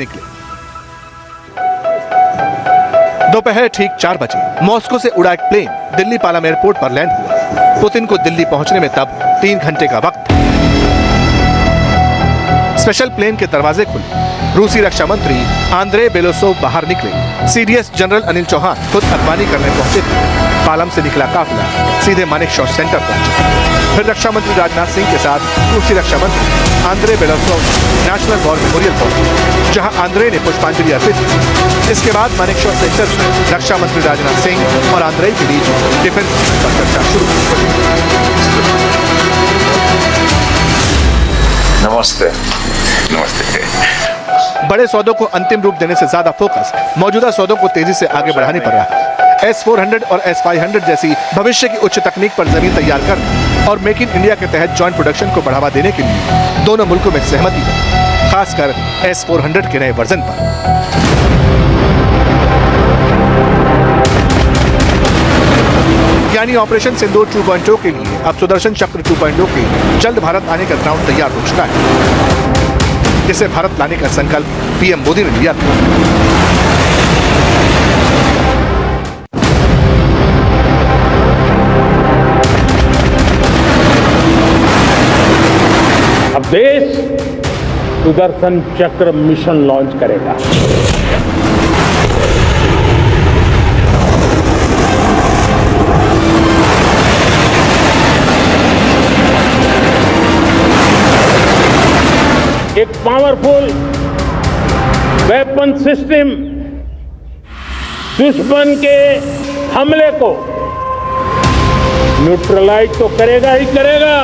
निकले। दोपहर ठीक 4 बजे मॉस्को से उड़ा एक प्लेन दिल्ली पालम एयरपोर्ट पर लैंड हुआ। पुतिन को दिल्ली पहुंचने में तब 3 घंटे का वक्त था। स्पेशल प्लेन के दरवाजे खुले, रूसी रक्षा मंत्री आंद्रे बेलोसोव बाहर निकले। सीडीएस जनरल अनिल चौहान खुद अगवानी करने पहुंचे थे। पालम से निकला काफिला सीधे मानेकशॉ सेंटर पहुंचा। फिर रक्षा मंत्री राजनाथ सिंह के साथ रूसी रक्षा मंत्री Andre Belousov national war memorial पहुंचे, जहां आंद्रे ने पुष्पांजलि अर्पित की। इसके बाद मानेकशॉ सेंटर में रक्षा मंत्री राजनाथ सिंह और आंद्रे के बीच डिफेंस पर चर्चा शुरू हुई। नमस्ते। नमस्ते। बड़े सौदों को अंतिम रूप देने से ज्यादा फोकस मौजूदा सौदों को तेजी से आगे बढ़ाने पर रहा। S-400 और S-500 जैसी भविष्य की उच्च तकनीक पर जमीन तैयार कर और मेक इन इंडिया के तहत जॉइंट प्रोडक्शन को बढ़ावा देने के लिए दोनों मुल्कों में सहमति है, खासकर S-400 के नए वर्जन पर। यानी ऑपरेशन सिंदूर 2.0 के लिए अब सुदर्शन चक्र 2.0 के जल्द भारत आने का ग्राउंड तैयार हो चुका है, जिसे भारत लाने का संकल्प पीएम मोदी ने लिया था। अब देश सुदर्शन चक्र मिशन लॉन्च करेगा। एक पावरफुल वेपन सिस्टम दुश्मन के हमले को न्यूट्रलाइज तो करेगा ही करेगा,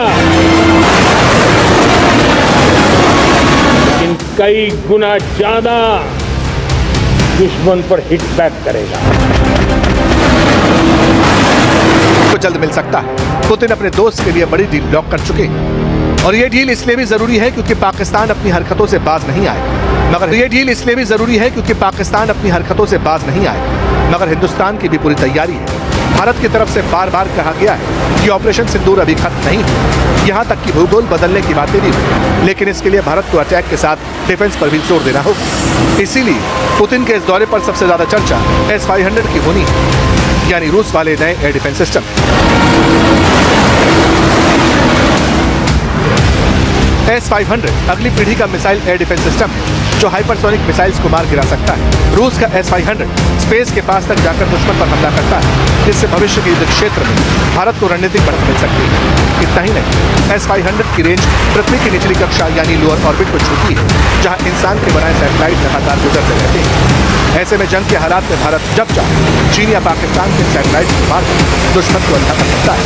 लेकिन कई गुना ज्यादा दुश्मन पर हिट बैक करेगा। को जल्द मिल सकता है। पुतिन अपने दोस्त के लिए बड़ी डील ब्लॉक कर चुके हैं, और ये डील इसलिए भी जरूरी है क्योंकि पाकिस्तान अपनी हरकतों से बाज नहीं आएगा। मगर हिंदुस्तान की भी पूरी तैयारी है। भारत की तरफ से बार बार कहा गया है कि ऑपरेशन सिंदूर अभी खत्म नहीं हुआ, यहाँ तक कि भूगोल बदलने की बातें भी हुई, लेकिन इसके लिए भारत को अटैक के साथ डिफेंस पर भी जोर देना होगा। इसीलिए पुतिन के इस दौरे पर सबसे ज्यादा चर्चा S-500 की होनी है, यानी रूस वाले नए एयर डिफेंस सिस्टम। S-500 अगली पीढ़ी का मिसाइल एयर डिफेंस सिस्टम है, जो हाइपरसोनिक मिसाइल्स को मार गिरा सकता है। रूस का S-500 स्पेस के पास तक जाकर दुश्मन पर हमला करता है, जिससे भविष्य के युद्ध क्षेत्र में भारत को रणनीतिक बढ़त मिल सकती है। इतना ही नहीं, S-500 की रेंज पृथ्वी की निचली कक्षा यानी लोअर ऑर्बिट को छूती है, जहां इंसान के बनाए सैटेलाइट लगातार गुजरते रहते हैं। ऐसे में जंग के हालात में भारत जब चाहे चीन या पाकिस्तान के सैटेलाइट को मारकर दुश्मन को अंधा कर सकता है।